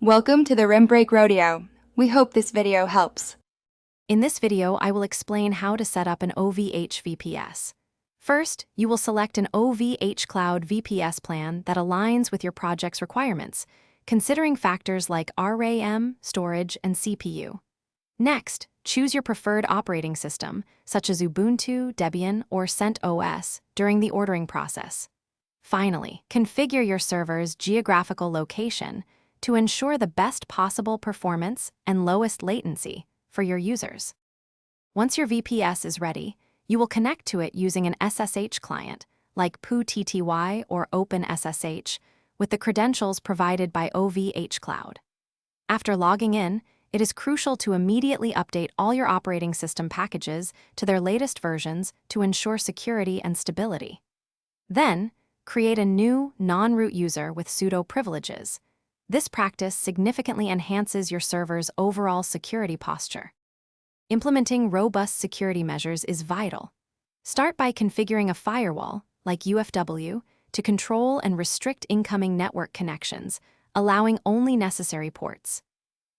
Welcome to the Rim Break Rodeo. We hope this video helps. In this video, I will explain how to set up an OVH VPS. First, you will select an OVH Cloud VPS plan that aligns with your project's requirements, considering factors like RAM, storage, and CPU. Next, choose your preferred operating system, such as Ubuntu, Debian, or CentOS, during the ordering process. Finally, configure your server's geographical location to ensure the best possible performance and lowest latency for your users. Once your VPS is ready, you will connect to it using an SSH client, like PooTTY or OpenSSH, with the credentials provided by OVH Cloud. After logging in, it is crucial to immediately update all your operating system packages to their latest versions to ensure security and stability. Then, create a new, non-root user with sudo privileges. This practice significantly enhances your server's overall security posture. Implementing robust security measures is vital. Start by configuring a firewall, like UFW, to control and restrict incoming network connections, allowing only necessary ports.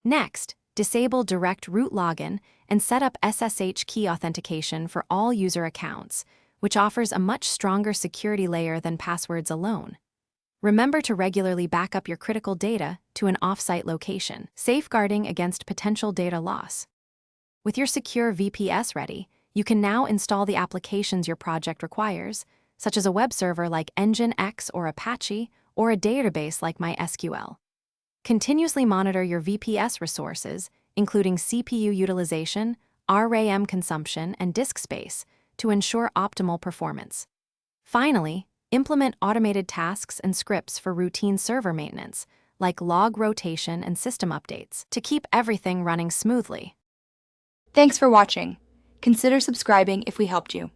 Next, disable direct root login and set up SSH key authentication for all user accounts, which offers a much stronger security layer than passwords alone. Remember to regularly back up your critical data to an off-site location, safeguarding against potential data loss. With your secure VPS ready, you can now install the applications your project requires, such as a web server like Nginx or Apache, or a database like MySQL. Continuously monitor your VPS resources, including CPU utilization, RAM consumption, and disk space, to ensure optimal performance. Finally, implement automated tasks and scripts for routine server maintenance, like log rotation and system updates, to keep everything running smoothly. Thanks for watching. Consider subscribing if we helped you.